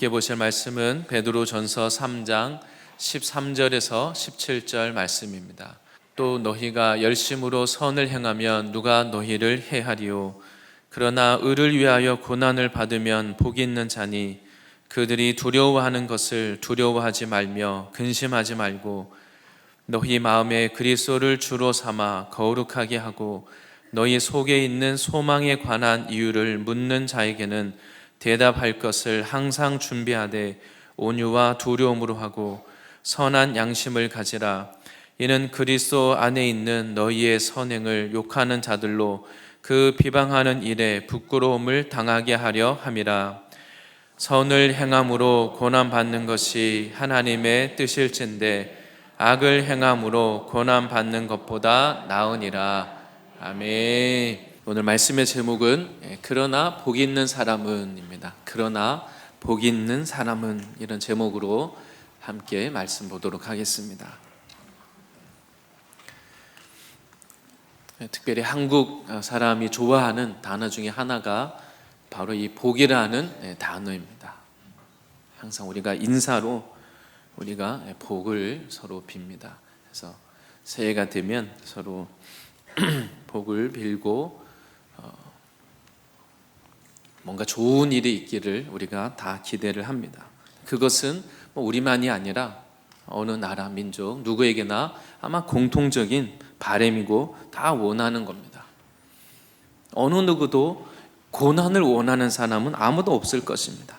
함께 보실 말씀은 베드로전서 3장 13절에서 17절 말씀입니다. 또 너희가 열심으로 선을 행하면 누가 너희를 해하리요? 그러나 의를 위하여 고난을 받으면 복이 있는 자니 그들이 두려워하는 것을 두려워하지 말며 근심하지 말고 너희 마음에 그리스도를 주로 삼아 거룩하게 하고 너희 속에 있는 소망에 관한 이유를 묻는 자에게는 대답할 것을 항상 준비하되 온유와 두려움으로 하고 선한 양심을 가지라. 이는 그리스도 안에 있는 너희의 선행을 욕하는 자들로 그 비방하는 일에 부끄러움을 당하게 하려 함이라. 선을 행함으로 고난받는 것이 하나님의 뜻일진데 악을 행함으로 고난받는 것보다 나으니라. 아멘. 오늘 말씀의 제목은 그러나 복 있는 사람은 입니다. 그러나 복 있는 사람은, 이런 제목으로 함께 말씀 보도록 하겠습니다. 특별히 한국 사람이 좋아하는 단어 중에 하나가 바로 이 복이라는 단어입니다. 항상 우리가 인사로 우리가 복을 서로 빕니다. 그래서 새해가 되면 서로 복을 빌고 뭔가 좋은 일이 있기를 우리가 다 기대를 합니다. 그것은 우리만이 아니라 어느 나라, 민족, 누구에게나 아마 공통적인 바람이고 다 원하는 겁니다. 어느 누구도 고난을 원하는 사람은 아무도 없을 것입니다.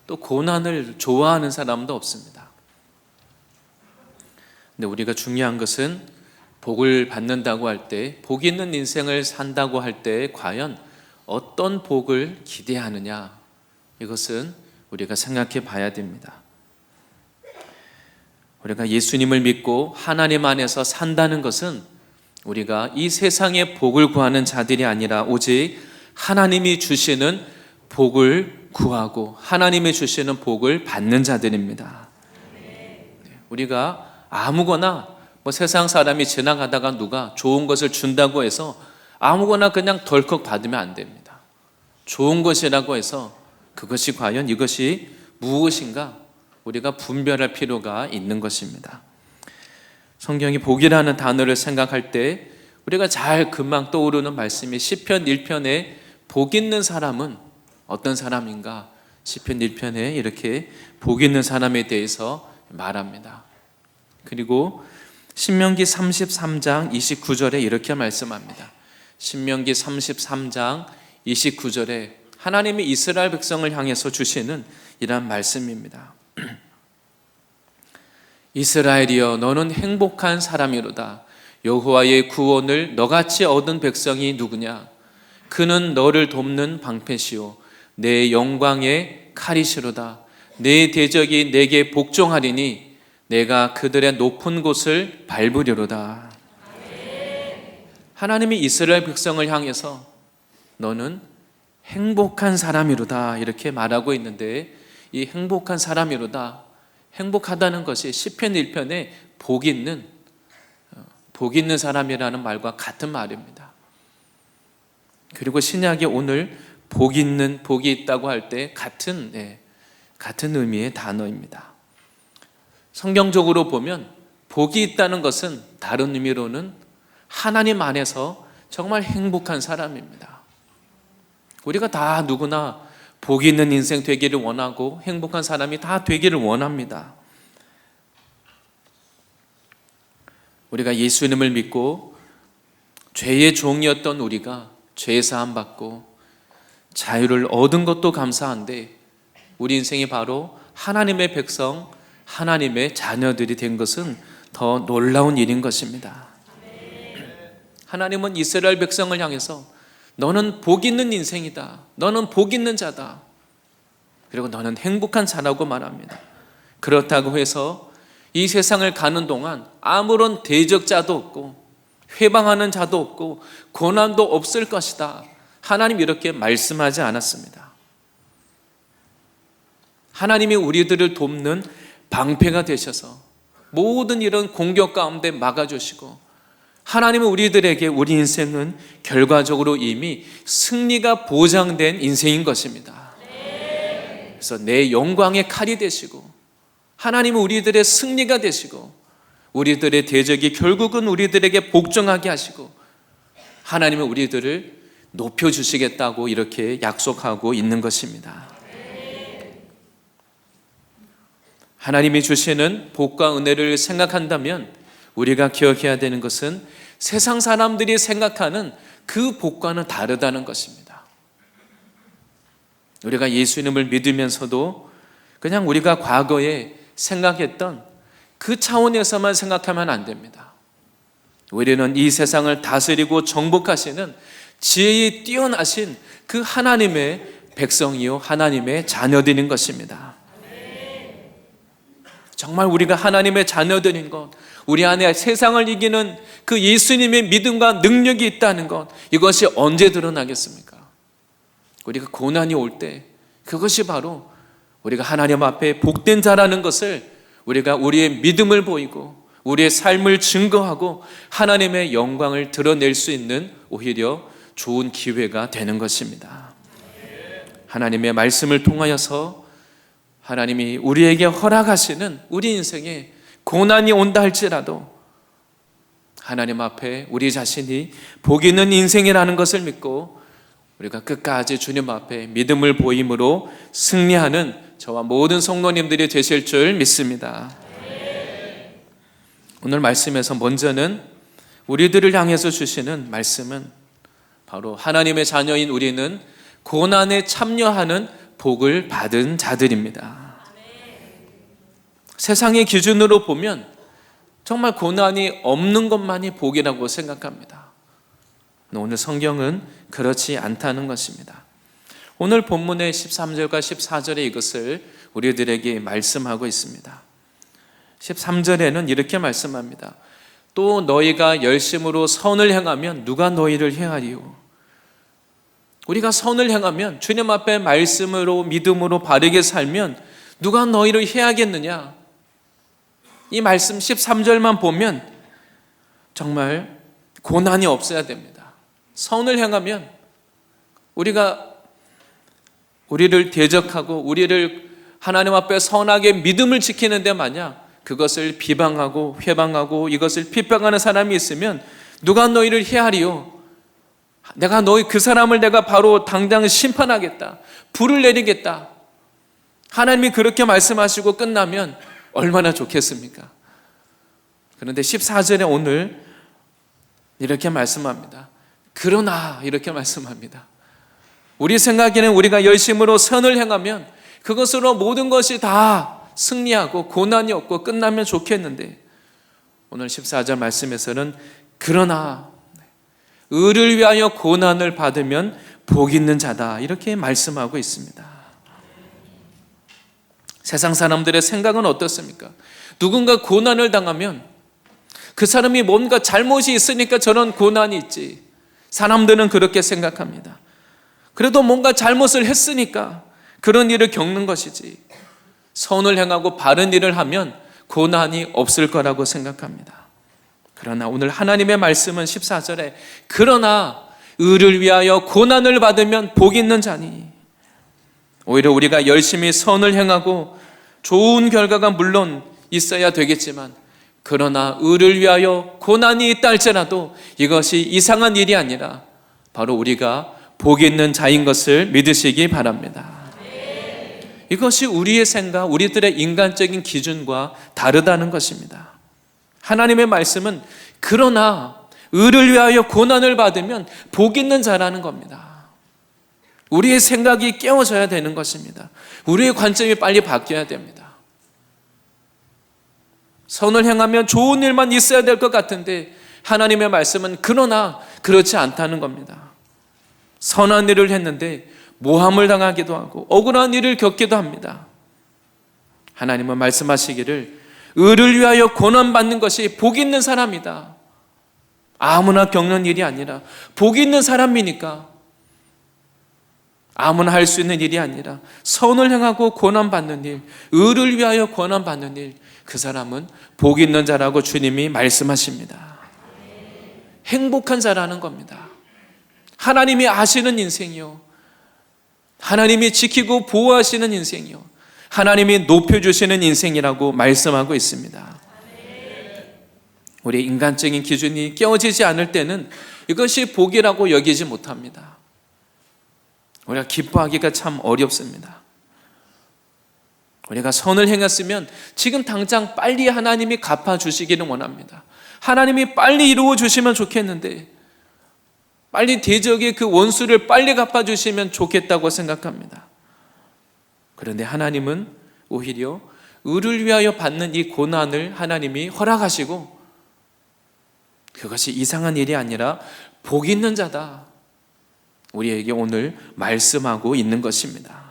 또 고난을 좋아하는 사람도 없습니다. 근데 우리가 중요한 것은 복을 받는다고 할 때, 복 있는 인생을 산다고 할 때 과연 어떤 복을 기대하느냐, 이것은 우리가 생각해 봐야 됩니다. 우리가 예수님을 믿고 하나님 안에서 산다는 것은 우리가 이 세상의 복을 구하는 자들이 아니라 오직 하나님이 주시는 복을 구하고 하나님이 주시는 복을 받는 자들입니다. 우리가 아무거나 세상 사람이 지나가다가 누가 좋은 것을 준다고 해서 아무거나 그냥 덜컥 받으면 안 됩니다. 좋은 것이라고 해서 그것이 과연 이것이 무엇인가 우리가 분별할 필요가 있는 것입니다. 성경이 복이라는 단어를 생각할 때 우리가 잘 금방 떠오르는 말씀이 시편 1편에 복 있는 사람은 어떤 사람인가? 시편 1편에 이렇게 복 있는 사람에 대해서 말합니다. 그리고 신명기 33장 29절에 이렇게 말씀합니다. 신명기 33장 29절에 하나님이 이스라엘 백성을 향해서 주시는 이런 말씀입니다. 이스라엘이여 너는 행복한 사람이로다. 여호와의 구원을 너같이 얻은 백성이 누구냐? 그는 너를 돕는 방패시오 내 영광의 칼이시로다. 내 대적이 내게 복종하리니 내가 그들의 높은 곳을 밟으리로다. 하나님이 이스라엘 백성을 향해서 너는 행복한 사람이로다 이렇게 말하고 있는데, 이 행복한 사람이로다, 행복하다는 것이 시편 1편에 복 있는 사람이라는 말과 같은 말입니다. 그리고 신약에 오늘 복이 있다고 할 때 같은 의미의 단어입니다. 성경적으로 보면 복이 있다는 것은 다른 의미로는 하나님 안에서 정말 행복한 사람입니다. 우리가 다 누구나 복이 있는 인생 되기를 원하고 행복한 사람이 다 되기를 원합니다. 우리가 예수님을 믿고 죄의 종이었던 우리가 죄 사함 받고 자유를 얻은 것도 감사한데, 우리 인생이 바로 하나님의 백성, 하나님의 자녀들이 된 것은 더 놀라운 일인 것입니다. 하나님은 이스라엘 백성을 향해서 너는 복 있는 인생이다, 너는 복 있는 자다, 그리고 너는 행복한 자라고 말합니다. 그렇다고 해서 이 세상을 가는 동안 아무런 대적자도 없고 회방하는 자도 없고 고난도 없을 것이다, 하나님 이렇게 말씀하지 않았습니다. 하나님이 우리들을 돕는 방패가 되셔서 모든 이런 공격 가운데 막아주시고, 하나님은 우리들에게 우리 인생은 결과적으로 이미 승리가 보장된 인생인 것입니다. 그래서 내 영광의 칼이 되시고 하나님은 우리들의 승리가 되시고 우리들의 대적이 결국은 우리들에게 복종하게 하시고 하나님은 우리들을 높여주시겠다고 이렇게 약속하고 있는 것입니다. 하나님이 주시는 복과 은혜를 생각한다면 우리가 기억해야 되는 것은 세상 사람들이 생각하는 그 복과는 다르다는 것입니다. 우리가 예수님을 믿으면서도 그냥 우리가 과거에 생각했던 그 차원에서만 생각하면 안 됩니다. 우리는 이 세상을 다스리고 정복하시는 지혜에 뛰어나신 그 하나님의 백성이요 하나님의 자녀들인 것입니다. 정말 우리가 하나님의 자녀들인 것, 우리 안에 세상을 이기는 그 예수님의 믿음과 능력이 있다는 것, 이것이 언제 드러나겠습니까? 우리가 고난이 올 때 그것이 바로 우리가 하나님 앞에 복된 자라는 것을 우리가 우리의 믿음을 보이고 우리의 삶을 증거하고 하나님의 영광을 드러낼 수 있는 오히려 좋은 기회가 되는 것입니다. 하나님의 말씀을 통하여서 하나님이 우리에게 허락하시는 우리 인생에 고난이 온다 할지라도 하나님 앞에 우리 자신이 복 있는 인생이라는 것을 믿고 우리가 끝까지 주님 앞에 믿음을 보임으로 승리하는 저와 모든 성도님들이 되실 줄 믿습니다. 오늘 말씀에서 먼저는 우리들을 향해서 주시는 말씀은 바로 하나님의 자녀인 우리는 고난에 참여하는 복을 받은 자들입니다. 세상의 기준으로 보면 정말 고난이 없는 것만이 복이라고 생각합니다. 오늘 성경은 그렇지 않다는 것입니다. 오늘 본문의 13절과 14절에 이것을 우리들에게 말씀하고 있습니다. 13절에는 이렇게 말씀합니다. 또 너희가 열심으로 선을 행하면 누가 너희를 해하리요? 우리가 선을 행하면 주님 앞에 말씀으로 믿음으로 바르게 살면 누가 너희를 해하겠느냐? 이 말씀 13절만 보면 정말 고난이 없어야 됩니다. 선을 행하면 우리를 대적하고 우리를 하나님 앞에 선하게 믿음을 지키는데 만약 그것을 비방하고 회방하고 이것을 핍박하는 사람이 있으면 누가 너희를 해하리요? 내가 그 사람을 내가 바로 당장 심판하겠다. 불을 내리겠다. 하나님이 그렇게 말씀하시고 끝나면 얼마나 좋겠습니까? 그런데 14절에 오늘 이렇게 말씀합니다. 그러나 이렇게 말씀합니다. 우리 생각에는 우리가 열심으로 선을 행하면 그것으로 모든 것이 다 승리하고 고난이 없고 끝나면 좋겠는데 오늘 14절 말씀에서는 그러나 의를 위하여 고난을 받으면 복 있는 자다 이렇게 말씀하고 있습니다. 세상 사람들의 생각은 어떻습니까? 누군가 고난을 당하면 그 사람이 뭔가 잘못이 있으니까 저런 고난이 있지. 사람들은 그렇게 생각합니다. 그래도 뭔가 잘못을 했으니까 그런 일을 겪는 것이지. 선을 행하고 바른 일을 하면 고난이 없을 거라고 생각합니다. 그러나 오늘 하나님의 말씀은 14절에 그러나 의를 위하여 고난을 받으면 복 있는 자니 오히려 우리가 열심히 선을 행하고 좋은 결과가 물론 있어야 되겠지만 그러나 의를 위하여 고난이 있다 할지라도 이것이 이상한 일이 아니라 바로 우리가 복 있는 자인 것을 믿으시기 바랍니다. 이것이 우리의 생각, 우리들의 인간적인 기준과 다르다는 것입니다. 하나님의 말씀은 그러나 의를 위하여 고난을 받으면 복 있는 자라는 겁니다. 우리의 생각이 깨워져야 되는 것입니다. 우리의 관점이 빨리 바뀌어야 됩니다. 선을 행하면 좋은 일만 있어야 될 것 같은데 하나님의 말씀은 그러나 그렇지 않다는 겁니다. 선한 일을 했는데 모함을 당하기도 하고 억울한 일을 겪기도 합니다. 하나님은 말씀하시기를 의를 위하여 고난받는 것이 복 있는 사람이다. 아무나 겪는 일이 아니라 복 있는 사람이니까 아무나 할 수 있는 일이 아니라 선을 행하고 고난받는 일, 의를 위하여 고난받는 일, 그 사람은 복 있는 자라고 주님이 말씀하십니다. 행복한 자라는 겁니다. 하나님이 아시는 인생이요 하나님이 지키고 보호하시는 인생이요, 하나님이 높여주시는 인생이라고 말씀하고 있습니다. 우리 인간적인 기준이 깨어지지 않을 때는 이것이 복이라고 여기지 못합니다. 우리가 기뻐하기가 참 어렵습니다. 우리가 선을 행했으면 지금 당장 빨리 하나님이 갚아주시기를 원합니다. 하나님이 빨리 이루어 주시면 좋겠는데, 빨리 대적의 그 원수를 빨리 갚아주시면 좋겠다고 생각합니다. 그런데 하나님은 오히려 의를 위하여 받는 이 고난을 하나님이 허락하시고, 그것이 이상한 일이 아니라 복 있는 자다, 우리에게 오늘 말씀하고 있는 것입니다.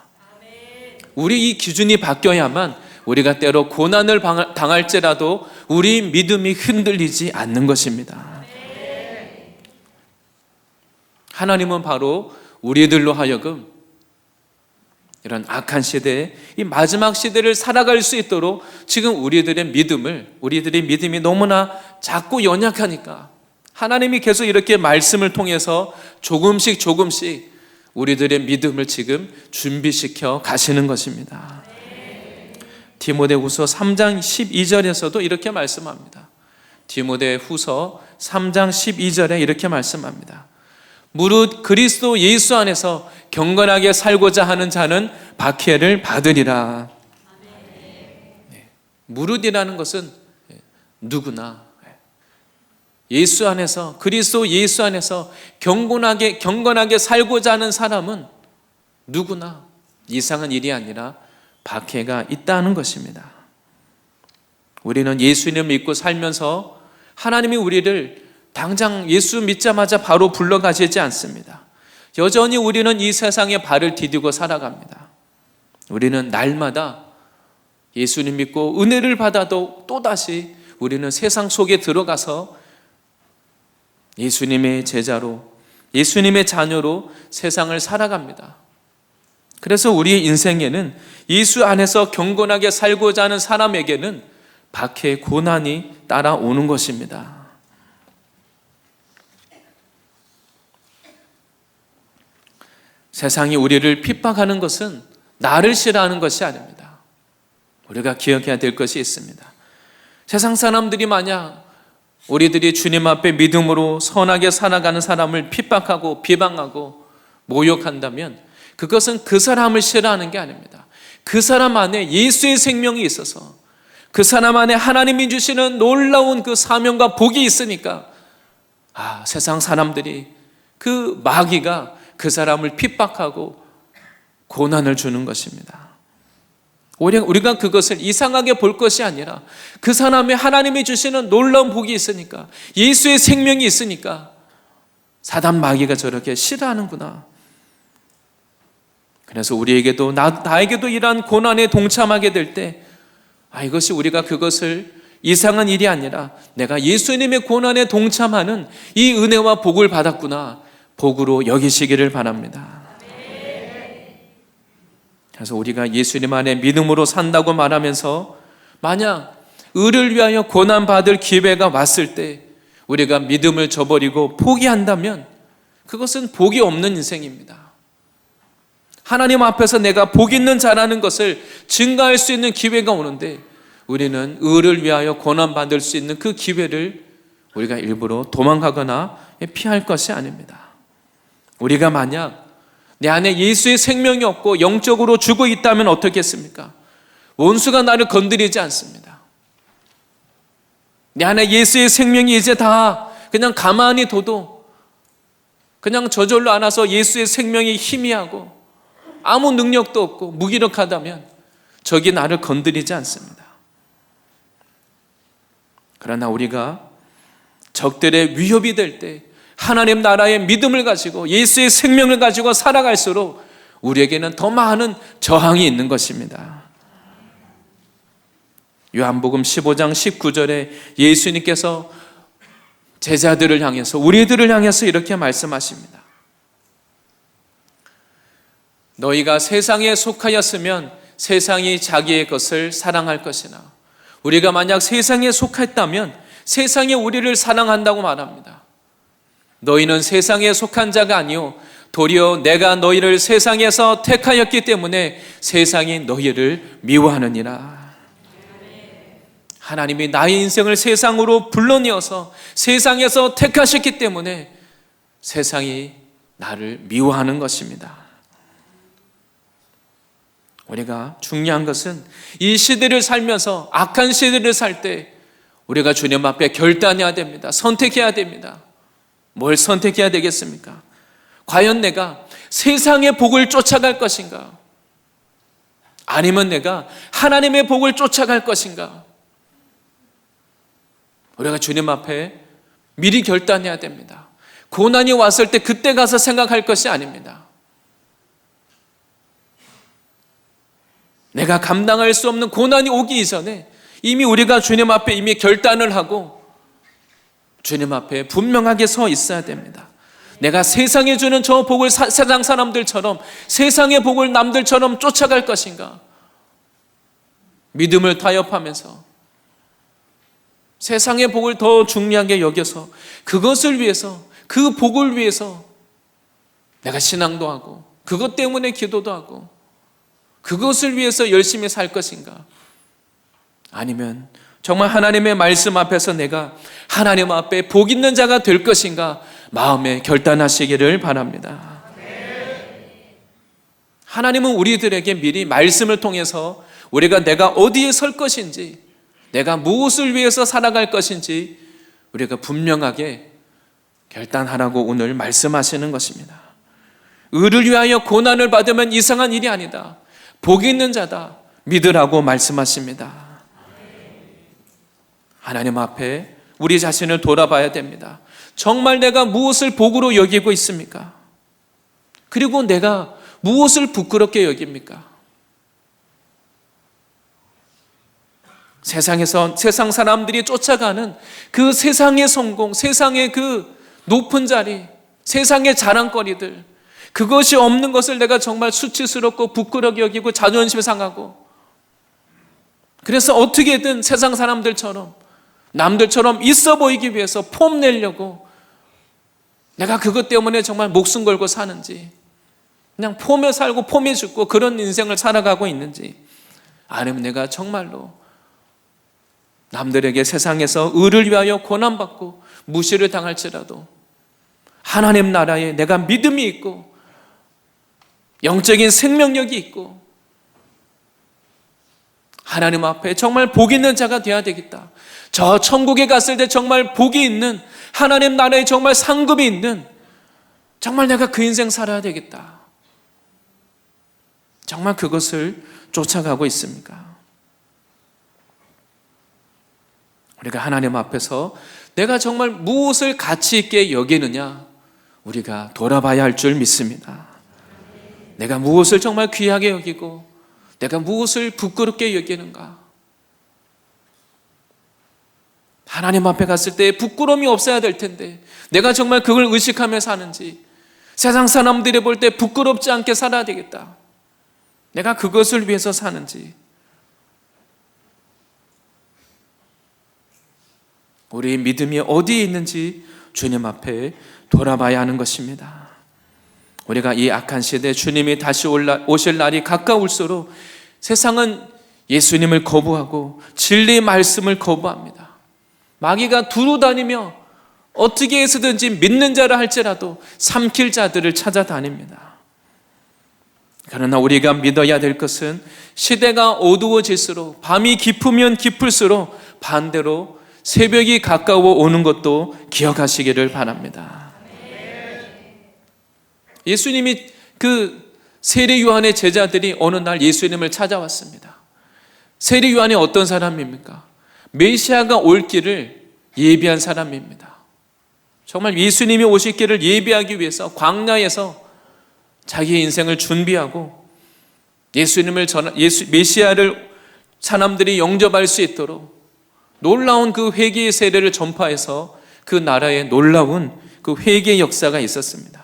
우리 이 기준이 바뀌어야만 우리가 때로 고난을 당할지라도 우리 믿음이 흔들리지 않는 것입니다. 하나님은 바로 우리들로 하여금 이런 악한 시대에, 이 마지막 시대를 살아갈 수 있도록 지금 우리들의 믿음이 너무나 작고 연약하니까 하나님이 계속 이렇게 말씀을 통해서 조금씩 우리들의 믿음을 지금 준비시켜 가시는 것입니다. 디모데후서 3장 12절에서도 이렇게 말씀합니다. 디모데후서 3장 12절에 이렇게 말씀합니다. 무릇 그리스도 예수 안에서 경건하게 살고자 하는 자는 박해를 받으리라. 무릇이라는 것은 누구나 예수 안에서, 그리스도 예수 안에서 경건하게 살고자 하는 사람은 누구나 이상한 일이 아니라 박해가 있다는 것입니다. 우리는 예수님을 믿고 살면서 하나님이 우리를 당장 예수 믿자마자 바로 불러가시지 않습니다. 여전히 우리는 이 세상에 발을 디디고 살아갑니다. 우리는 날마다 예수님 믿고 은혜를 받아도 또다시 우리는 세상 속에 들어가서 예수님의 제자로, 예수님의 자녀로 세상을 살아갑니다. 그래서 우리의 인생에는 예수 안에서 경건하게 살고자 하는 사람에게는 박해, 고난이 따라오는 것입니다. 세상이 우리를 핍박하는 것은 나를 싫어하는 것이 아닙니다. 우리가 기억해야 될 것이 있습니다. 세상 사람들이 만약 우리들이 주님 앞에 믿음으로 선하게 살아가는 사람을 핍박하고 비방하고 모욕한다면 그것은 그 사람을 싫어하는 게 아닙니다. 그 사람 안에 예수의 생명이 있어서, 그 사람 안에 하나님이 주시는 놀라운 그 사명과 복이 있으니까 세상 사람들이, 그 마귀가 그 사람을 핍박하고 고난을 주는 것입니다. 우리가 그것을 이상하게 볼 것이 아니라 그 사람의 하나님이 주시는 놀라운 복이 있으니까, 예수의 생명이 있으니까 사단 마귀가 저렇게 싫어하는구나. 그래서 우리에게도 나에게도 이러한 고난에 동참하게 될 때 이것이 우리가 그것을 이상한 일이 아니라 내가 예수님의 고난에 동참하는 이 은혜와 복을 받았구나, 복으로 여기시기를 바랍니다. 그래서 우리가 예수님 안에 믿음으로 산다고 말하면서 만약 의를 위하여 고난받을 기회가 왔을 때 우리가 믿음을 저버리고 포기한다면 그것은 복이 없는 인생입니다. 하나님 앞에서 내가 복 있는 자라는 것을 증가할 수 있는 기회가 오는데 우리는 의를 위하여 고난받을 수 있는 그 기회를 우리가 일부러 도망가거나 피할 것이 아닙니다. 우리가 만약 내 안에 예수의 생명이 없고 영적으로 죽어 있다면 어떻겠습니까? 원수가 나를 건드리지 않습니다. 내 안에 예수의 생명이 이제 다 그냥 가만히 둬도 그냥 저절로 안아서 예수의 생명이 희미하고 아무 능력도 없고 무기력하다면 적이 나를 건드리지 않습니다. 그러나 우리가 적들의 위협이 될 때 하나님 나라의 믿음을 가지고 예수의 생명을 가지고 살아갈수록 우리에게는 더 많은 저항이 있는 것입니다. 요한복음 15장 19절에 예수님께서 제자들을 향해서, 우리들을 향해서 이렇게 말씀하십니다. 너희가 세상에 속하였으면 세상이 자기의 것을 사랑할 것이나 우리가 만약 세상에 속했다면 세상이 우리를 사랑한다고 말합니다. 너희는 세상에 속한 자가 아니요 도리어 내가 너희를 세상에서 택하였기 때문에 세상이 너희를 미워하느니라. 하나님이 나의 인생을 세상으로 불러내어서 세상에서 택하셨기 때문에 세상이 나를 미워하는 것입니다. 우리가 중요한 것은 이 시대를 살면서 악한 시대를 살 때 우리가 주님 앞에 결단해야 됩니다. 선택해야 됩니다. 뭘 선택해야 되겠습니까? 과연 내가 세상의 복을 쫓아갈 것인가? 아니면 내가 하나님의 복을 쫓아갈 것인가? 우리가 주님 앞에 미리 결단해야 됩니다. 고난이 왔을 때 그때 가서 생각할 것이 아닙니다. 내가 감당할 수 없는 고난이 오기 이전에 이미 우리가 주님 앞에 이미 결단을 하고 주님 앞에 분명하게 서 있어야 됩니다. 내가 세상에 주는 저 복을 세상 사람들처럼 세상의 복을 남들처럼 쫓아갈 것인가? 믿음을 타협하면서 세상의 복을 더 중요하게 여겨서 그것을 위해서, 그 복을 위해서 내가 신앙도 하고 그것 때문에 기도도 하고 그것을 위해서 열심히 살 것인가? 아니면 정말 하나님의 말씀 앞에서 내가 하나님 앞에 복 있는 자가 될 것인가? 마음에 결단하시기를 바랍니다. 하나님은 우리들에게 미리 말씀을 통해서 우리가 내가 어디에 설 것인지, 내가 무엇을 위해서 살아갈 것인지 우리가 분명하게 결단하라고 오늘 말씀하시는 것입니다. 의를 위하여 고난을 받으면 이상한 일이 아니다. 복 있는 자다. 믿으라고 말씀하십니다. 하나님 앞에 우리 자신을 돌아봐야 됩니다. 정말 내가 무엇을 복으로 여기고 있습니까? 그리고 내가 무엇을 부끄럽게 여깁니까? 세상에서 세상 사람들이 쫓아가는 그 세상의 성공, 세상의 그 높은 자리, 세상의 자랑거리들, 그것이 없는 것을 내가 정말 수치스럽고 부끄럽게 여기고 자존심 상하고, 그래서 어떻게든 세상 사람들처럼 남들처럼 있어 보이기 위해서 폼 내려고 내가 그것 때문에 정말 목숨 걸고 사는지, 그냥 폼에 살고 폼에 죽고 그런 인생을 살아가고 있는지, 아니면 내가 정말로 남들에게 세상에서 의를 위하여 고난받고 무시를 당할지라도 하나님 나라에 내가 믿음이 있고 영적인 생명력이 있고 하나님 앞에 정말 복 있는 자가 되어야 되겠다. 저 천국에 갔을 때 정말 복이 있는, 하나님 나라에 정말 상급이 있는, 정말 내가 그 인생 살아야 되겠다. 정말 그것을 쫓아가고 있습니까? 우리가 하나님 앞에서 내가 정말 무엇을 가치 있게 여기느냐, 우리가 돌아봐야 할 줄 믿습니다. 내가 무엇을 정말 귀하게 여기고 내가 무엇을 부끄럽게 여기는가? 하나님 앞에 갔을 때 부끄러움이 없어야 될 텐데 내가 정말 그걸 의식하며 사는지, 세상 사람들이 볼 때 부끄럽지 않게 살아야 되겠다, 내가 그것을 위해서 사는지, 우리의 믿음이 어디에 있는지 주님 앞에 돌아봐야 하는 것입니다. 우리가 이 악한 시대에 주님이 다시 오실 날이 가까울수록 세상은 예수님을 거부하고 진리의 말씀을 거부합니다. 마귀가 두루 다니며 어떻게 해서든지 믿는 자라 할지라도 삼킬 자들을 찾아다닙니다. 그러나 우리가 믿어야 될 것은 시대가 어두워질수록, 밤이 깊으면 깊을수록 반대로 새벽이 가까워 오는 것도 기억하시기를 바랍니다. 예수님이 그 세례 요한의 제자들이 어느 날 예수님을 찾아왔습니다. 세례 요한이 어떤 사람입니까? 메시아가 올 길을 예비한 사람입니다. 정말 예수님이 오실 길을 예비하기 위해서 광야에서 자기의 인생을 준비하고 메시아를 사람들이 영접할 수 있도록 놀라운 그 회개의 세례를 전파해서 그 나라에 놀라운 그 회개의 역사가 있었습니다.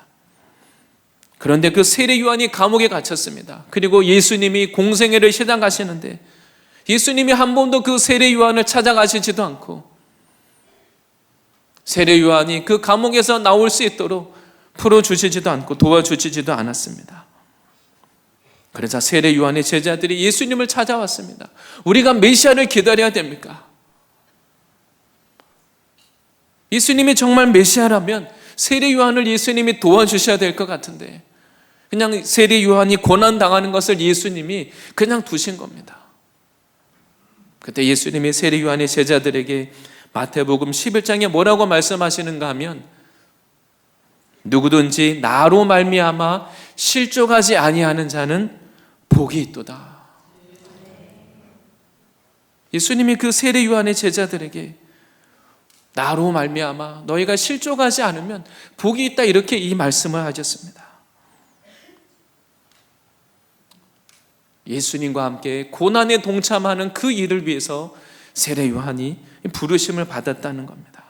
그런데 그 세례 요한이 감옥에 갇혔습니다. 그리고 예수님이 공생애를 시작하시는데 예수님이 한 번도 그 세례 요한을 찾아가시지도 않고 세례 요한이 그 감옥에서 나올 수 있도록 풀어주시지도 않고 도와주시지도 않았습니다. 그러자 세례 요한의 제자들이 예수님을 찾아왔습니다. 우리가 메시아를 기다려야 됩니까? 예수님이 정말 메시아라면 세례 요한을 예수님이 도와주셔야 될 것 같은데 그냥 세례 요한이 고난당하는 것을 예수님이 그냥 두신 겁니다. 그때 예수님이 세례 요한의 제자들에게 마태복음 11장에 뭐라고 말씀하시는가 하면 누구든지 나로 말미암아 실족하지 아니하는 자는 복이 있도다. 예수님이 그 세례 요한의 제자들에게 나로 말미암아 너희가 실족하지 않으면 복이 있다 이렇게 이 말씀을 하셨습니다. 예수님과 함께 고난에 동참하는 그 일을 위해서 세례 요한이 부르심을 받았다는 겁니다.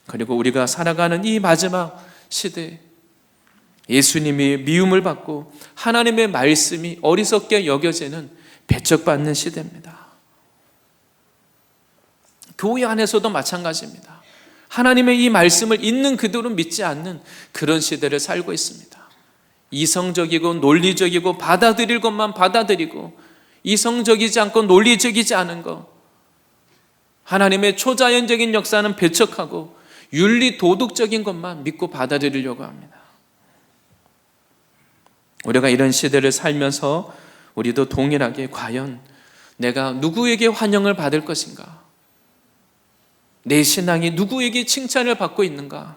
그리고 우리가 살아가는 이 마지막 시대 예수님이 미움을 받고 하나님의 말씀이 어리석게 여겨지는 배척받는 시대입니다. 교회 안에서도 마찬가지입니다. 하나님의 이 말씀을 있는 그대로 믿지 않는 그런 시대를 살고 있습니다. 이성적이고 논리적이고 받아들일 것만 받아들이고 이성적이지 않고 논리적이지 않은 것, 하나님의 초자연적인 역사는 배척하고 윤리 도덕적인 것만 믿고 받아들이려고 합니다. 우리가 이런 시대를 살면서 우리도 동일하게 과연 내가 누구에게 환영을 받을 것인가? 내 신앙이 누구에게 칭찬을 받고 있는가?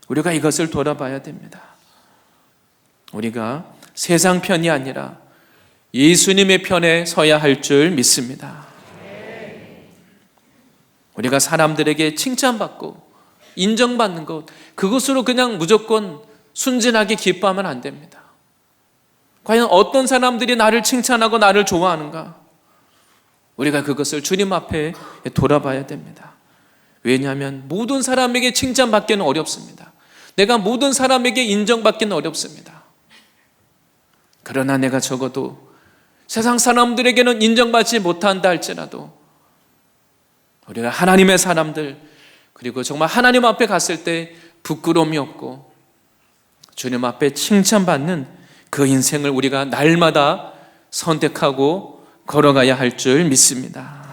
우리가 이것을 돌아봐야 됩니다. 우리가 세상 편이 아니라 예수님의 편에 서야 할 줄 믿습니다. 우리가 사람들에게 칭찬받고 인정받는 것, 그것으로 그냥 무조건 순진하게 기뻐하면 안 됩니다. 과연 어떤 사람들이 나를 칭찬하고 나를 좋아하는가? 우리가 그것을 주님 앞에 돌아봐야 됩니다. 왜냐하면 모든 사람에게 칭찬받기는 어렵습니다. 내가 모든 사람에게 인정받기는 어렵습니다. 그러나 내가 적어도 세상 사람들에게는 인정받지 못한다 할지라도 우리가 하나님의 사람들, 그리고 정말 하나님 앞에 갔을 때 부끄러움이 없고 주님 앞에 칭찬받는 그 인생을 우리가 날마다 선택하고 걸어가야 할 줄 믿습니다.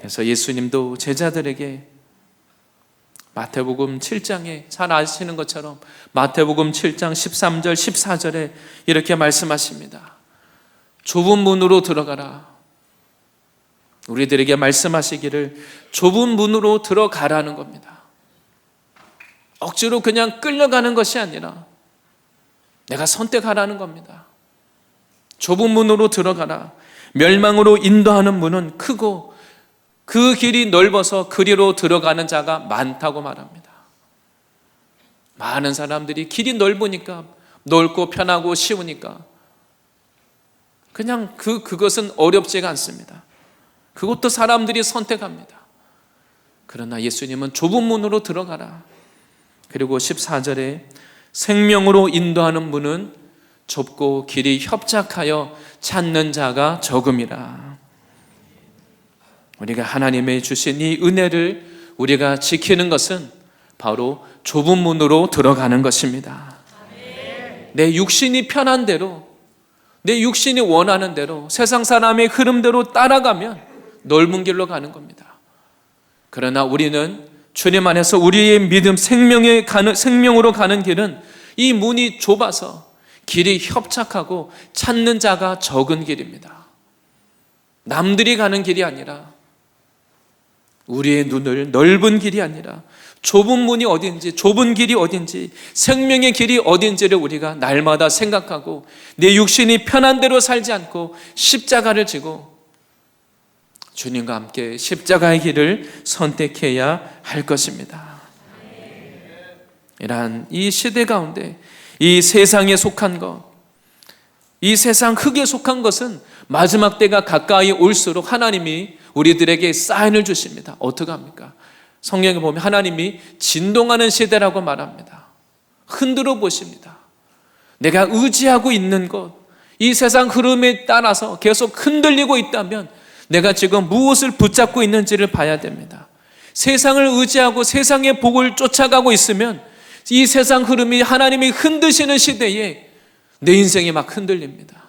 그래서 예수님도 제자들에게 마태복음 7장에 잘 아시는 것처럼 마태복음 7장 13절 14절에 이렇게 말씀하십니다. 좁은 문으로 들어가라. 우리들에게 말씀하시기를 좁은 문으로 들어가라는 겁니다. 억지로 그냥 끌려가는 것이 아니라 내가 선택하라는 겁니다. 좁은 문으로 들어가라. 멸망으로 인도하는 문은 크고 그 길이 넓어서 그리로 들어가는 자가 많다고 말합니다. 많은 사람들이 길이 넓으니까, 넓고 편하고 쉬우니까 그냥 그것은 어렵지가 않습니다. 그것도 사람들이 선택합니다. 그러나 예수님은 좁은 문으로 들어가라. 그리고 14절에 생명으로 인도하는 문은 좁고 길이 협착하여 찾는 자가 적음이라. 우리가 하나님의 주신 이 은혜를 우리가 지키는 것은 바로 좁은 문으로 들어가는 것입니다. 내 육신이 편한 대로, 내 육신이 원하는 대로, 세상 사람의 흐름대로 따라가면 넓은 길로 가는 겁니다. 그러나 우리는 주님 안에서 우리의 믿음, 생명으로 가는 길은 이 문이 좁아서 길이 협착하고 찾는 자가 적은 길입니다. 남들이 가는 길이 아니라, 우리의 눈을 넓은 길이 아니라 좁은 문이 어딘지, 좁은 길이 어딘지, 생명의 길이 어딘지를 우리가 날마다 생각하고 내 육신이 편한 대로 살지 않고 십자가를 지고 주님과 함께 십자가의 길을 선택해야 할 것입니다. 이러한 이 시대 가운데 이 세상에 속한 것, 이 세상 흙에 속한 것은 마지막 때가 가까이 올수록 하나님이 우리들에게 사인을 주십니다. 어떻게 합니까? 성경에 보면 하나님이 진동하는 시대라고 말합니다. 흔들어 보십니다. 내가 의지하고 있는 것, 이 세상 흐름에 따라서 계속 흔들리고 있다면 내가 지금 무엇을 붙잡고 있는지를 봐야 됩니다. 세상을 의지하고 세상의 복을 쫓아가고 있으면 이 세상 흐름이 하나님이 흔드시는 시대에 내 인생이 막 흔들립니다.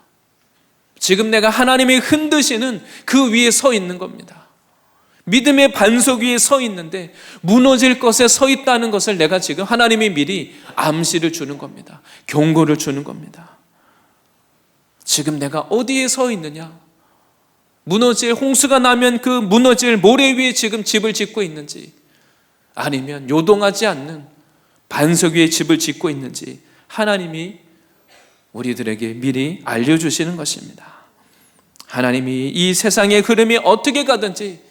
지금 내가 하나님이 흔드시는 그 위에 서 있는 겁니다. 믿음의 반석 위에 서 있는데 무너질 것에 서 있다는 것을 내가 지금 하나님이 미리 암시를 주는 겁니다. 경고를 주는 겁니다. 지금 내가 어디에 서 있느냐? 무너질 홍수가 나면 그 무너질 모래 위에 지금 집을 짓고 있는지, 아니면 요동하지 않는 반석 위에 집을 짓고 있는지 하나님이 우리들에게 미리 알려주시는 것입니다. 하나님이 이 세상의 흐름이 어떻게 가든지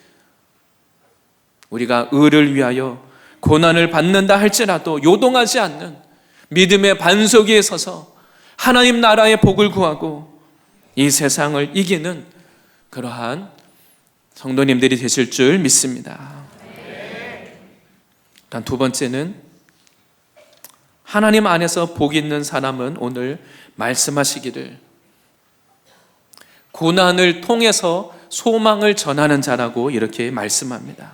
우리가 의를 위하여 고난을 받는다 할지라도 요동하지 않는 믿음의 반석 위에 서서 하나님 나라의 복을 구하고 이 세상을 이기는 그러한 성도님들이 되실 줄 믿습니다. 일단 두 번째는, 하나님 안에서 복 있는 사람은 오늘 말씀하시기를 고난을 통해서 소망을 전하는 자라고 이렇게 말씀합니다.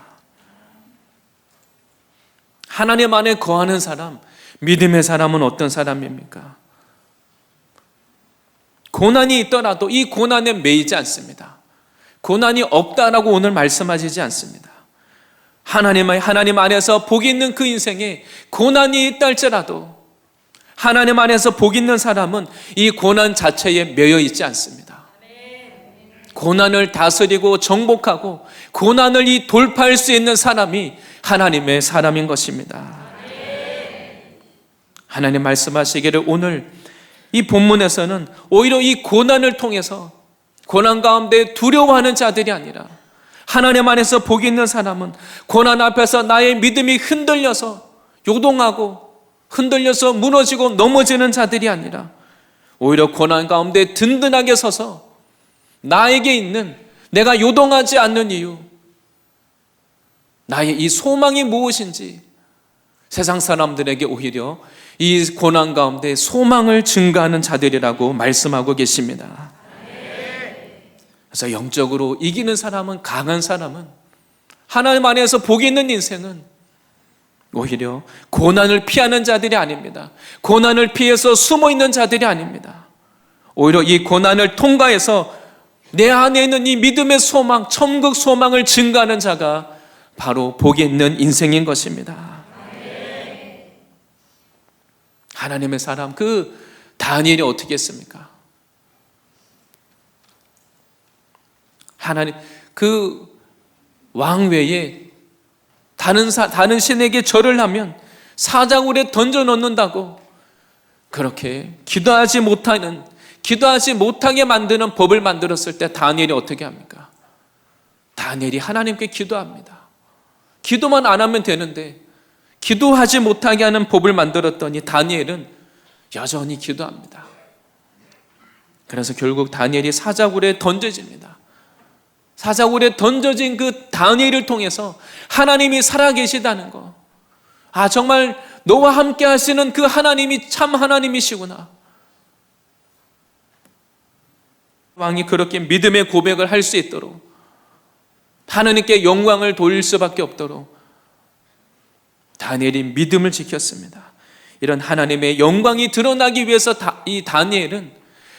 하나님 안에 거하는 사람, 믿음의 사람은 어떤 사람입니까? 고난이 있더라도 이 고난에 매이지 않습니다. 고난이 없다라고 오늘 말씀하시지 않습니다. 하나님 안에서 복 있는 그 인생에 고난이 있다 할지라도 하나님 안에서 복 있는 사람은 이 고난 자체에 매여 있지 않습니다. 고난을 다스리고 정복하고 고난을 돌파할 수 있는 사람이 하나님의 사람인 것입니다. 하나님 말씀하시기를 오늘 이 본문에서는 오히려 이 고난을 통해서 고난 가운데 두려워하는 자들이 아니라 하나님 안에서 복 있는 사람은 고난 앞에서 나의 믿음이 흔들려서 요동하고 흔들려서 무너지고 넘어지는 자들이 아니라 오히려 고난 가운데 든든하게 서서 나에게 있는, 내가 요동하지 않는 이유, 나의 이 소망이 무엇인지 세상 사람들에게 오히려 이 고난 가운데 소망을 증가하는 자들이라고 말씀하고 계십니다. 그래서 영적으로 이기는 사람은, 강한 사람은, 하나님 안에서 복이 있는 인생은 오히려 고난을 피하는 자들이 아닙니다. 고난을 피해서 숨어 있는 자들이 아닙니다. 오히려 이 고난을 통과해서 내 안에 있는 이 믿음의 소망, 천국 소망을 증가하는 자가 바로 복이 있는 인생인 것입니다. 하나님의 사람, 그 다니엘이 어떻게 했습니까? 하나님, 그 왕외에 다른 신에게 절을 하면 사자굴에 던져 넣는다고 그렇게 기도하지 못하게 만드는 법을 만들었을 때 다니엘이 어떻게 합니까? 다니엘이 하나님께 기도합니다. 기도만 안 하면 되는데 기도하지 못하게 하는 법을 만들었더니 다니엘은 여전히 기도합니다. 그래서 결국 다니엘이 사자굴에 던져집니다. 사자굴에 던져진 그 다니엘을 통해서 하나님이 살아계시다는 거, 정말 너와 함께 하시는 그 하나님이 참 하나님이시구나. 왕이 그렇게 믿음의 고백을 할 수 있도록, 하나님께 영광을 돌릴 수밖에 없도록 다니엘이 믿음을 지켰습니다. 이런 하나님의 영광이 드러나기 위해서 이 다니엘은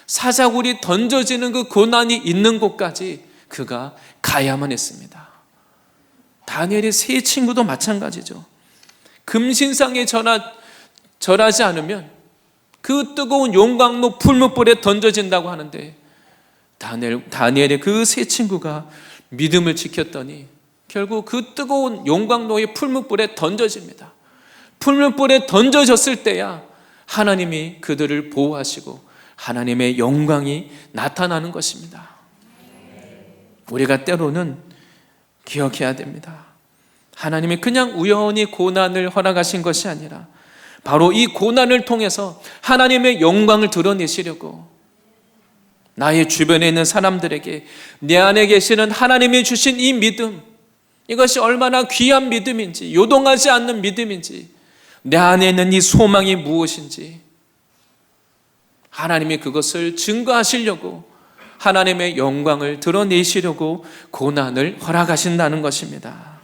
사자굴이 던져지는 그 고난이 있는 곳까지 그가 가야만 했습니다. 다니엘의 세 친구도 마찬가지죠. 금신상에 절하지 않으면 그 뜨거운 용광로 풀무불에 던져진다고 하는데 다니엘의 그 세 친구가 믿음을 지켰더니 결국 그 뜨거운 용광로의 풀무불에 던져집니다. 풀무불에 던져졌을 때야 하나님이 그들을 보호하시고 하나님의 영광이 나타나는 것입니다. 우리가 때로는 기억해야 됩니다. 하나님이 그냥 우연히 고난을 허락하신 것이 아니라 바로 이 고난을 통해서 하나님의 영광을 드러내시려고 나의 주변에 있는 사람들에게 내 안에 계시는 하나님이 주신 이 믿음, 이것이 얼마나 귀한 믿음인지, 요동하지 않는 믿음인지, 내 안에 있는 이 소망이 무엇인지 하나님이 그것을 증거하시려고 하나님의 영광을 드러내시려고 고난을 허락하신다는 것입니다.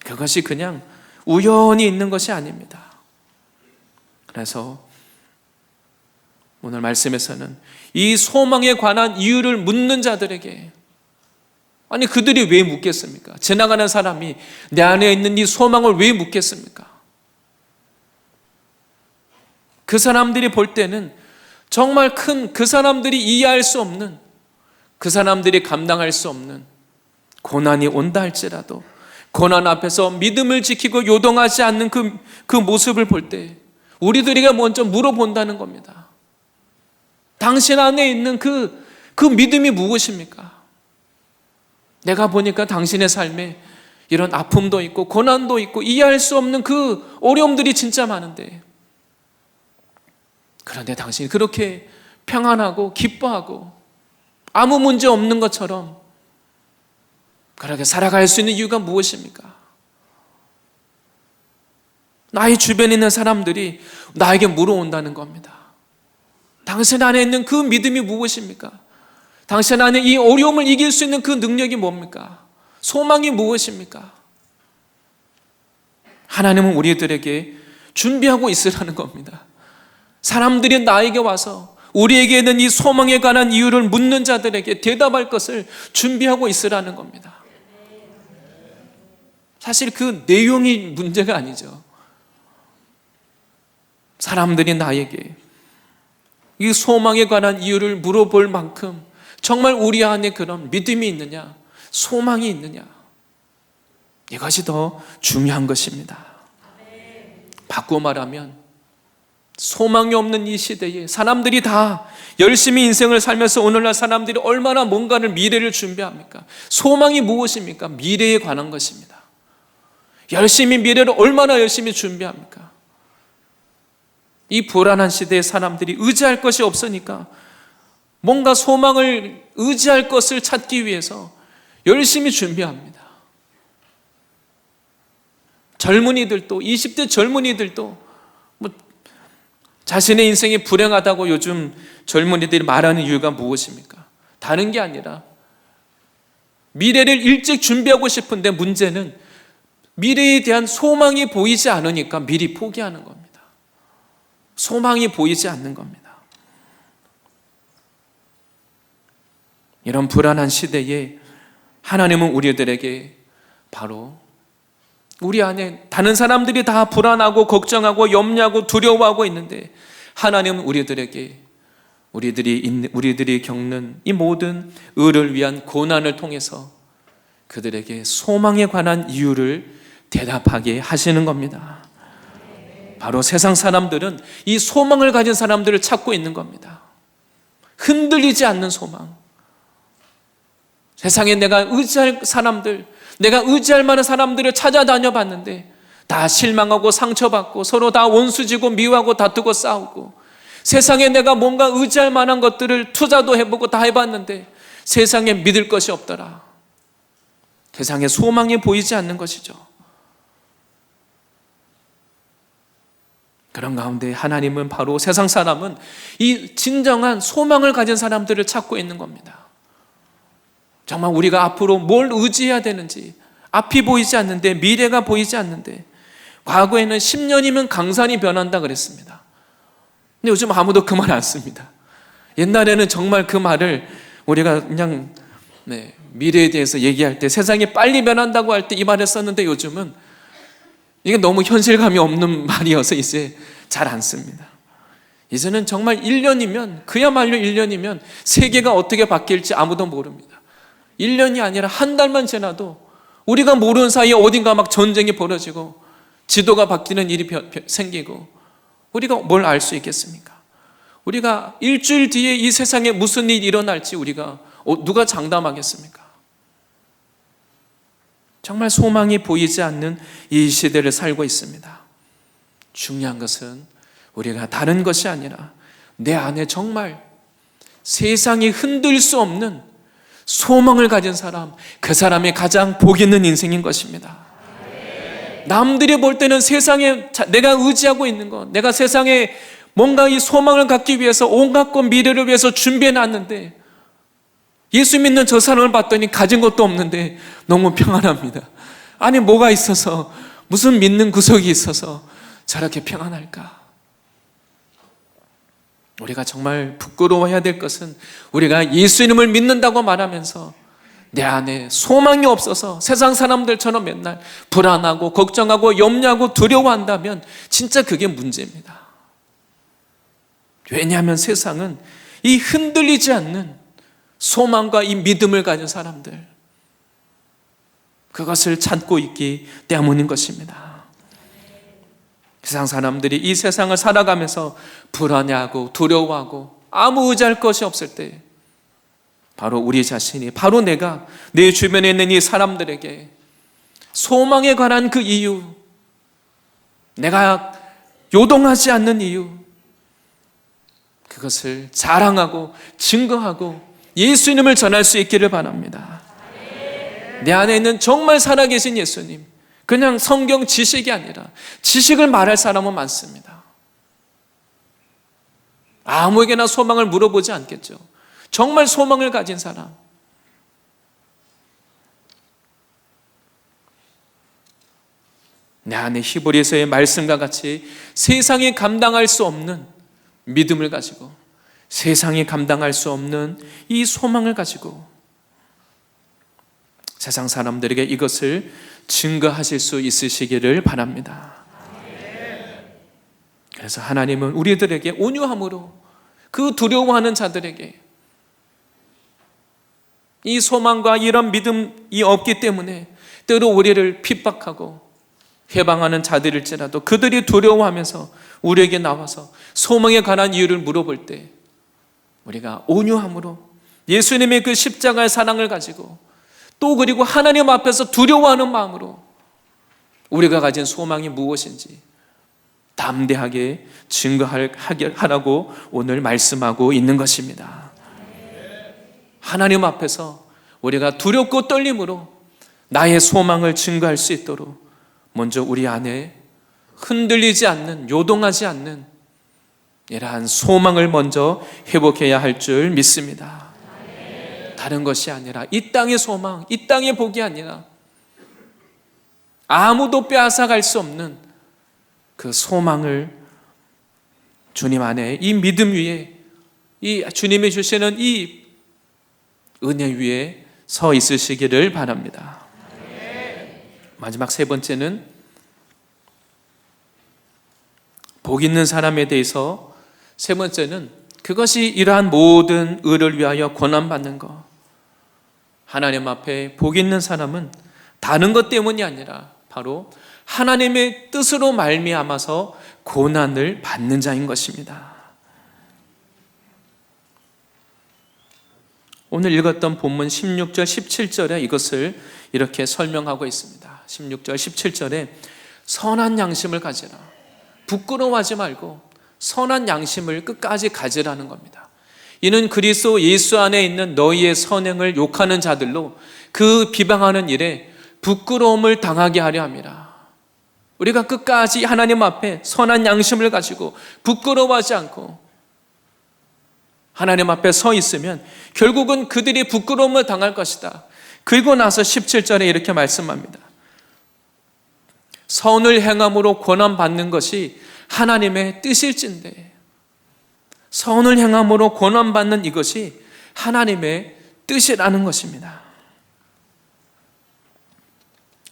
그것이 그냥 우연히 있는 것이 아닙니다. 그래서 오늘 말씀에서는 이 소망에 관한 이유를 묻는 자들에게, 아니 그들이 왜 묻겠습니까? 지나가는 사람이 내 안에 있는 이 소망을 왜 묻겠습니까? 그 사람들이 볼 때는 정말 큰, 그 사람들이 이해할 수 없는, 그 사람들이 감당할 수 없는 고난이 온다 할지라도 고난 앞에서 믿음을 지키고 요동하지 않는 그 모습을 볼 때 우리들에게 먼저 물어본다는 겁니다. 당신 안에 있는 그 믿음이 무엇입니까? 내가 보니까 당신의 삶에 이런 아픔도 있고 고난도 있고 이해할 수 없는 그 어려움들이 진짜 많은데, 그런데 당신이 그렇게 평안하고 기뻐하고 아무 문제 없는 것처럼 그렇게 살아갈 수 있는 이유가 무엇입니까? 나의 주변에 있는 사람들이 나에게 물어온다는 겁니다. 당신 안에 있는 그 믿음이 무엇입니까? 당신 안에 이 어려움을 이길 수 있는 그 능력이 뭡니까? 소망이 무엇입니까? 하나님은 우리들에게 준비하고 있으라는 겁니다. 사람들이 나에게 와서 우리에게 있는 이 소망에 관한 이유를 묻는 자들에게 대답할 것을 준비하고 있으라는 겁니다. 사실 그 내용이 문제가 아니죠. 사람들이 나에게 이 소망에 관한 이유를 물어볼 만큼 정말 우리 안에 그런 믿음이 있느냐, 소망이 있느냐, 이것이 더 중요한 것입니다. 바꾸어 말하면 소망이 없는 이 시대에 사람들이 다 열심히 인생을 살면서 오늘날 사람들이 얼마나 뭔가를, 미래를 준비합니까? 소망이 무엇입니까? 미래에 관한 것입니다. 열심히 미래를 얼마나 열심히 준비합니까? 이 불안한 시대에 사람들이 의지할 것이 없으니까 뭔가 소망을 의지할 것을 찾기 위해서 열심히 준비합니다. 젊은이들도, 20대 젊은이들도 자신의 인생이 불행하다고 요즘 젊은이들이 말하는 이유가 무엇입니까? 다른 게 아니라 미래를 일찍 준비하고 싶은데 문제는 미래에 대한 소망이 보이지 않으니까 미리 포기하는 겁니다. 소망이 보이지 않는 겁니다. 이런 불안한 시대에 하나님은 우리들에게 바로 우리 안에 다른 사람들이 다 불안하고 걱정하고 염려하고 두려워하고 있는데 하나님은 우리들에게 우리들이 겪는 이 모든 의를 위한 고난을 통해서 그들에게 소망에 관한 이유를 대답하게 하시는 겁니다. 바로 세상 사람들은 이 소망을 가진 사람들을 찾고 있는 겁니다. 흔들리지 않는 소망. 세상에 내가 의지할 사람들, 내가 의지할 만한 사람들을 찾아다녀 봤는데 다 실망하고 상처받고 서로 다 원수지고 미워하고 다투고 싸우고, 세상에 내가 뭔가 의지할 만한 것들을 투자도 해보고 다 해봤는데 세상에 믿을 것이 없더라. 세상에 소망이 보이지 않는 것이죠. 그런 가운데 하나님은 바로 세상 사람은 이 진정한 소망을 가진 사람들을 찾고 있는 겁니다. 정말 우리가 앞으로 뭘 의지해야 되는지, 앞이 보이지 않는데, 미래가 보이지 않는데, 과거에는 10년이면 강산이 변한다 그랬습니다. 근데 요즘 아무도 그 말 안 씁니다. 옛날에는 정말 그 말을 우리가 그냥 미래에 대해서 얘기할 때 세상이 빨리 변한다고 할 때 이 말을 썼는데 요즘은 이게 너무 현실감이 없는 말이어서 이제 잘 안 씁니다. 이제는 정말 1년이면, 그야말로 1년이면 세계가 어떻게 바뀔지 아무도 모릅니다. 1년이 아니라 한 달만 지나도 우리가 모르는 사이에 어딘가 막 전쟁이 벌어지고 지도가 바뀌는 일이 생기고 우리가 뭘 알 수 있겠습니까? 우리가 일주일 뒤에 이 세상에 무슨 일이 일어날지 우리가 누가 장담하겠습니까? 정말 소망이 보이지 않는 이 시대를 살고 있습니다. 중요한 것은 우리가 다른 것이 아니라 내 안에 정말 세상이 흔들 수 없는 소망을 가진 사람, 그 사람이 가장 복 있는 인생인 것입니다. 남들이 볼 때는 세상에 내가 의지하고 있는 것, 내가 세상에 뭔가 이 소망을 갖기 위해서 온갖 것, 미래를 위해서 준비해 놨는데 예수 믿는 저 사람을 봤더니 가진 것도 없는데 너무 평안합니다. 아니 뭐가 있어서, 무슨 믿는 구석이 있어서 저렇게 평안할까? 우리가 정말 부끄러워해야 될 것은 우리가 예수님을 믿는다고 말하면서 내 안에 소망이 없어서 세상 사람들처럼 맨날 불안하고 걱정하고 염려하고 두려워한다면 진짜 그게 문제입니다. 왜냐하면 세상은 이 흔들리지 않는 소망과 이 믿음을 가진 사람들, 그것을 찾고 있기 때문인 것입니다. 세상 사람들이 이 세상을 살아가면서 불안해하고 두려워하고 아무 의지할 것이 없을 때 바로 우리 자신이, 바로 내가 내 주변에 있는 이 사람들에게 소망에 관한 그 이유, 내가 요동하지 않는 이유, 그것을 자랑하고 증거하고 예수님을 전할 수 있기를 바랍니다. 내 안에 있는 정말 살아계신 예수님, 그냥 성경 지식이 아니라 지식을 말할 사람은 많습니다. 아무에게나 소망을 물어보지 않겠죠. 정말 소망을 가진 사람, 내 안에 히브리서의 말씀과 같이 세상이 감당할 수 없는 믿음을 가지고, 세상이 감당할 수 없는 이 소망을 가지고 세상 사람들에게 이것을 증거하실 수 있으시기를 바랍니다. 그래서 하나님은 우리들에게 온유함으로 그 두려워하는 자들에게 이 소망과 이런 믿음이 없기 때문에 때로 우리를 핍박하고 해방하는 자들일지라도 그들이 두려워하면서 우리에게 나와서 소망에 관한 이유를 물어볼 때 우리가 온유함으로 예수님의 그 십자가의 사랑을 가지고 또 그리고 하나님 앞에서 두려워하는 마음으로 우리가 가진 소망이 무엇인지 담대하게 증거하라고 오늘 말씀하고 있는 것입니다. 하나님 앞에서 우리가 두렵고 떨림으로 나의 소망을 증거할 수 있도록 먼저 우리 안에 흔들리지 않는, 요동하지 않는 이러한 소망을 먼저 회복해야 할 줄 믿습니다. 다른 것이 아니라 이 땅의 소망, 이 땅의 복이 아니라 아무도 빼앗아갈 수 없는 그 소망을 주님 안에, 이 믿음 위에, 이 주님이 주시는 이 은혜 위에 서 있으시기를 바랍니다. 마지막 세 번째는 복 있는 사람에 대해서, 세 번째는 그것이 이러한 모든 의를 위하여 고난받는 것. 하나님 앞에 복 있는 사람은 다른 것 때문이 아니라 바로 하나님의 뜻으로 말미암아서 고난을 받는 자인 것입니다. 오늘 읽었던 본문 16절, 17절에 이것을 이렇게 설명하고 있습니다. 16절, 17절에 선한 양심을 가지라. 부끄러워하지 말고 선한 양심을 끝까지 가지라는 겁니다. 이는 그리스도 예수 안에 있는 너희의 선행을 욕하는 자들로 그 비방하는 일에 부끄러움을 당하게 하려 함이라. 우리가 끝까지 하나님 앞에 선한 양심을 가지고 부끄러워하지 않고 하나님 앞에 서 있으면 결국은 그들이 부끄러움을 당할 것이다. 그리고 나서 17절에 이렇게 말씀합니다. 선을 행함으로 고난받는 것이 하나님의 뜻일진데, 선을 행함으로 고난받는 이것이 하나님의 뜻이라는 것입니다.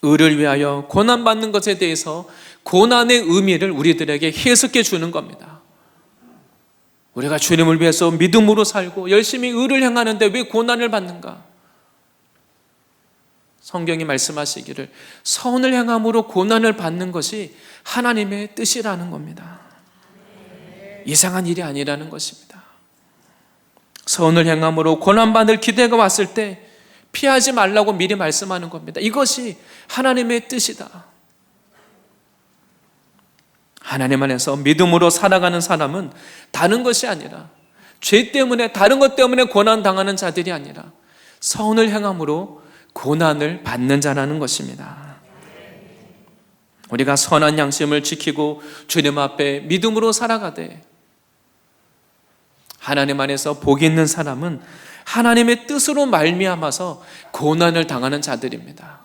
의를 위하여 고난받는 것에 대해서 고난의 의미를 우리들에게 해석해 주는 겁니다. 우리가 주님을 위해서 믿음으로 살고 열심히 의를 행하는데 왜 고난을 받는가? 성경이 말씀하시기를 선을 행함으로 고난을 받는 것이 하나님의 뜻이라는 겁니다. 이상한 일이 아니라는 것입니다. 선을 행함으로 고난받을 기대가 왔을 때 피하지 말라고 미리 말씀하는 겁니다. 이것이 하나님의 뜻이다. 하나님 안에서 믿음으로 살아가는 사람은 다른 것이 아니라 죄 때문에, 다른 것 때문에 고난당하는 자들이 아니라 선을 행함으로 고난을 받는 자라는 것입니다. 우리가 선한 양심을 지키고 주님 앞에 믿음으로 살아가되 하나님 안에서 복이 있는 사람은 하나님의 뜻으로 말미암아서 고난을 당하는 자들입니다.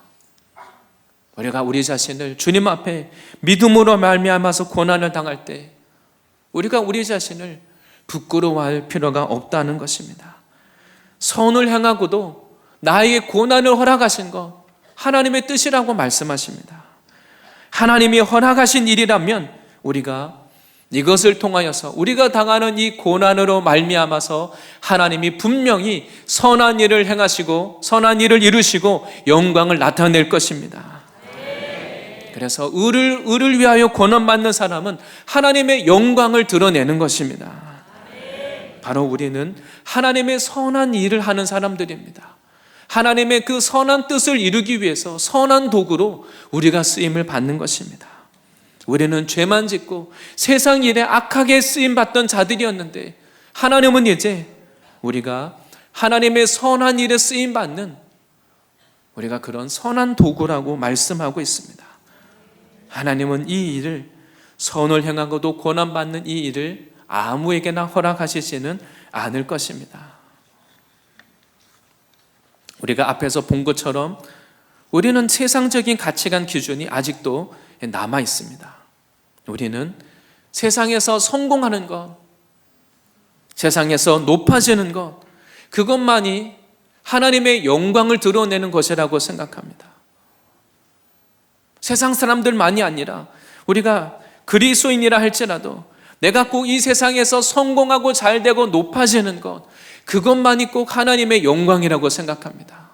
우리가 우리 자신을 주님 앞에 믿음으로 말미암아서 고난을 당할 때 우리가 우리 자신을 부끄러워할 필요가 없다는 것입니다. 선을 행하고도 나에게 고난을 허락하신 것, 하나님의 뜻이라고 말씀하십니다. 하나님이 허락하신 일이라면 우리가 이것을 통하여서 우리가 당하는 이 고난으로 말미암아서 하나님이 분명히 선한 일을 행하시고 선한 일을 이루시고 영광을 나타낼 것입니다. 그래서 의를 위하여 고난받는 사람은 하나님의 영광을 드러내는 것입니다. 바로 우리는 하나님의 선한 일을 하는 사람들입니다. 하나님의 그 선한 뜻을 이루기 위해서 선한 도구로 우리가 쓰임을 받는 것입니다. 우리는 죄만 짓고 세상 일에 악하게 쓰임받던 자들이었는데 하나님은 이제 우리가 하나님의 선한 일에 쓰임받는 우리가 그런 선한 도구라고 말씀하고 있습니다. 하나님은 이 일을 선을 행하고도 고난받는 이 일을 아무에게나 허락하시지는 않을 것입니다. 우리가 앞에서 본 것처럼 우리는 세상적인 가치관 기준이 아직도 남아 있습니다. 우리는 세상에서 성공하는 것, 세상에서 높아지는 것, 그것만이 하나님의 영광을 드러내는 것이라고 생각합니다. 세상 사람들만이 아니라 우리가 그리스도인이라 할지라도 내가 꼭 이 세상에서 성공하고 잘되고 높아지는 것, 그것만이 꼭 하나님의 영광이라고 생각합니다.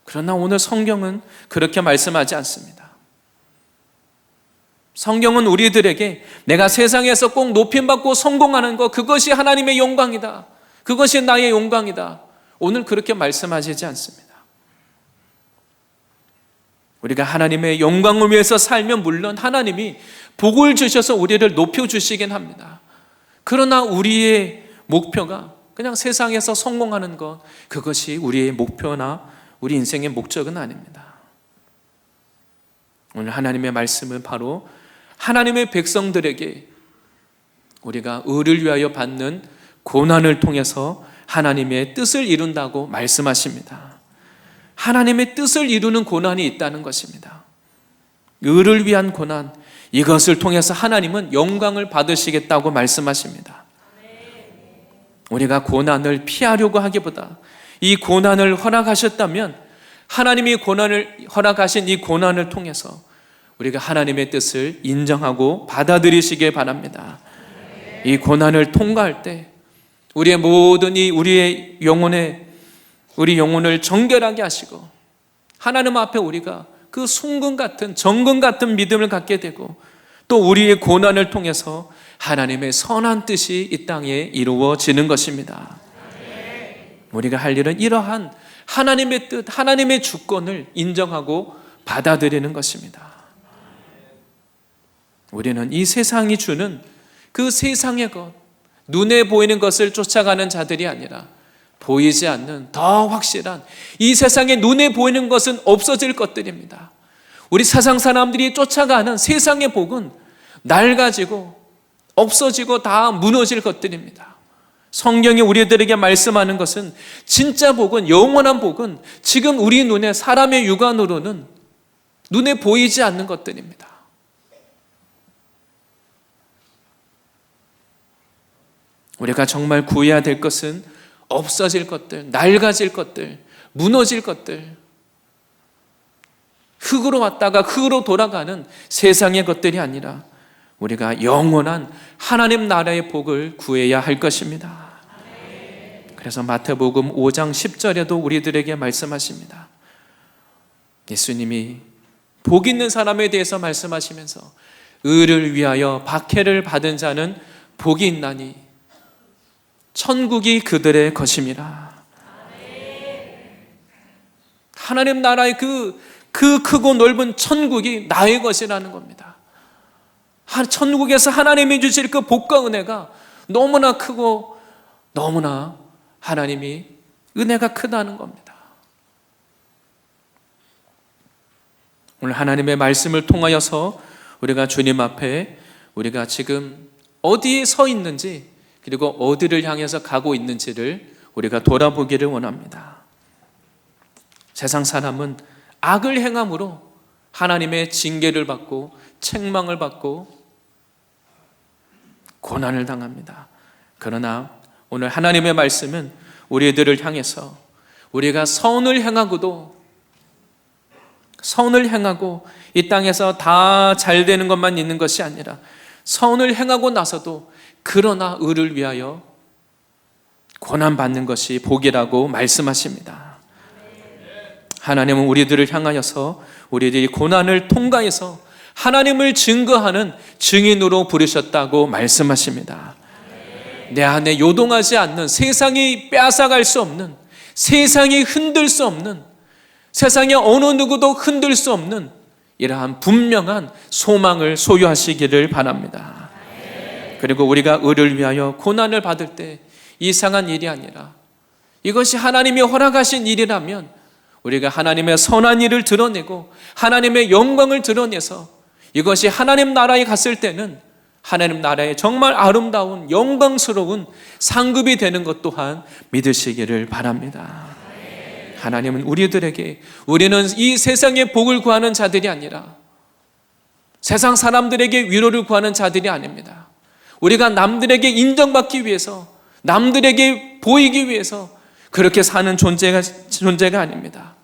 그러나 오늘 성경은 그렇게 말씀하지 않습니다. 성경은 우리들에게 내가 세상에서 꼭 높임받고 성공하는 것, 그것이 하나님의 영광이다, 그것이 나의 영광이다, 오늘 그렇게 말씀하시지 않습니다. 우리가 하나님의 영광을 위해서 살면 물론 하나님이 복을 주셔서 우리를 높여주시긴 합니다. 그러나 우리의 목표가 그냥 세상에서 성공하는 것, 그것이 우리의 목표나 우리 인생의 목적은 아닙니다. 오늘 하나님의 말씀은 바로 하나님의 백성들에게 우리가 의를 위하여 받는 고난을 통해서 하나님의 뜻을 이룬다고 말씀하십니다. 하나님의 뜻을 이루는 고난이 있다는 것입니다. 의를 위한 고난, 이것을 통해서 하나님은 영광을 받으시겠다고 말씀하십니다. 우리가 고난을 피하려고 하기보다 이 고난을 허락하셨다면 하나님이 고난을 허락하신 이 고난을 통해서 우리가 하나님의 뜻을 인정하고 받아들이시길 바랍니다. 이 고난을 통과할 때 우리의 모든 우리 영혼을 정결하게 하시고 하나님 앞에 우리가 그 순금 같은 정금 같은 믿음을 갖게 되고 또 우리의 고난을 통해서 하나님의 선한 뜻이 이 땅에 이루어지는 것입니다. 우리가 할 일은 이러한 하나님의 뜻, 하나님의 주권을 인정하고 받아들이는 것입니다. 우리는 이 세상이 주는 그 세상의 것, 눈에 보이는 것을 쫓아가는 자들이 아니라 보이지 않는 더 확실한 이 세상에 눈에 보이는 것은 없어질 것들입니다. 우리 세상 사람들이 쫓아가는 세상의 복은 낡아지고 없어지고 다 무너질 것들입니다. 성경이 우리들에게 말씀하는 것은 진짜 복은, 영원한 복은 지금 우리 눈에 사람의 육안으로는 눈에 보이지 않는 것들입니다. 우리가 정말 구해야 될 것은 없어질 것들, 낡아질 것들, 무너질 것들, 흙으로 왔다가 흙으로 돌아가는 세상의 것들이 아니라 우리가 영원한 하나님 나라의 복을 구해야 할 것입니다. 그래서 마태복음 5장 10절에도 우리들에게 말씀하십니다. 예수님이 복 있는 사람에 대해서 말씀하시면서 의를 위하여 박해를 받은 자는 복이 있나니 천국이 그들의 것임이라. 하나님 나라의 그 크고 넓은 천국이 나의 것이라는 겁니다. 천국에서 하나님이 주실 그 복과 은혜가 너무나 크고 너무나 하나님이 은혜가 크다는 겁니다. 오늘 하나님의 말씀을 통하여서 우리가 주님 앞에 우리가 지금 어디에 서 있는지 그리고 어디를 향해서 가고 있는지를 우리가 돌아보기를 원합니다. 세상 사람은 악을 행함으로 하나님의 징계를 받고 책망을 받고 고난을 당합니다. 그러나 오늘 하나님의 말씀은 우리들을 향해서 우리가 선을 행하고 이 땅에서 다 잘 되는 것만 있는 것이 아니라 선을 행하고 나서도 그러나 의를 위하여 고난받는 것이 복이라고 말씀하십니다. 하나님은 우리들을 향하여서 우리들이 고난을 통과해서 하나님을 증거하는 증인으로 부르셨다고 말씀하십니다. 내 안에 요동하지 않는, 세상이 빼앗아갈 수 없는, 세상이 흔들 수 없는, 세상에 어느 누구도 흔들 수 없는 이러한 분명한 소망을 소유하시기를 바랍니다. 그리고 우리가 의를 위하여 고난을 받을 때 이상한 일이 아니라 이것이 하나님이 허락하신 일이라면 우리가 하나님의 선한 일을 드러내고 하나님의 영광을 드러내서 이것이 하나님 나라에 갔을 때는 하나님 나라의 정말 아름다운 영광스러운 상급이 되는 것 또한 믿으시기를 바랍니다. 하나님은 우리들에게, 우리는 이 세상의 복을 구하는 자들이 아니라 세상 사람들에게 위로를 구하는 자들이 아닙니다. 우리가 남들에게 인정받기 위해서, 남들에게 보이기 위해서 그렇게 사는 존재가 아닙니다.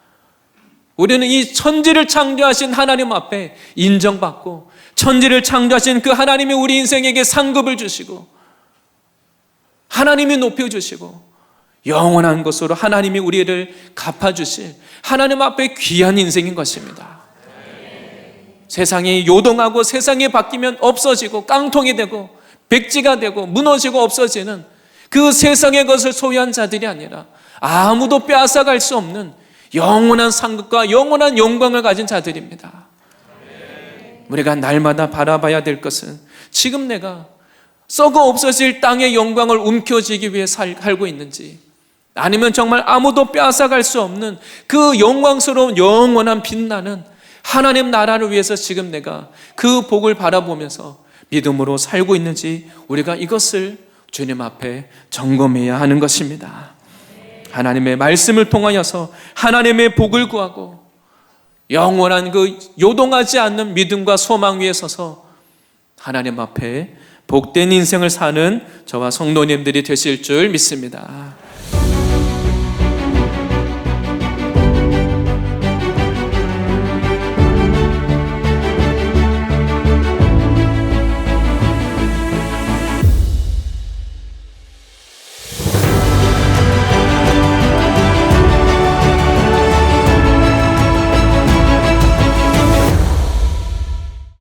우리는 이 천지를 창조하신 하나님 앞에 인정받고 천지를 창조하신 그 하나님이 우리 인생에게 상급을 주시고 하나님이 높여주시고 영원한 것으로 하나님이 우리를 갚아주실 하나님 앞에 귀한 인생인 것입니다. 세상이 요동하고 세상이 바뀌면 없어지고 깡통이 되고 백지가 되고 무너지고 없어지는 그 세상의 것을 소유한 자들이 아니라 아무도 빼앗아갈 수 없는 영원한 상급과 영원한 영광을 가진 자들입니다. 우리가 날마다 바라봐야 될 것은 지금 내가 썩어 없어질 땅의 영광을 움켜쥐기 위해 살고 있는지, 아니면 정말 아무도 빼앗아갈 수 없는 그 영광스러운 영원한 빛나는 하나님 나라를 위해서 지금 내가 그 복을 바라보면서 믿음으로 살고 있는지 우리가 이것을 주님 앞에 점검해야 하는 것입니다. 하나님의 말씀을 통하여서 하나님의 복을 구하고 영원한 그 요동하지 않는 믿음과 소망 위에 서서 하나님 앞에 복된 인생을 사는 저와 성도님들이 되실 줄 믿습니다.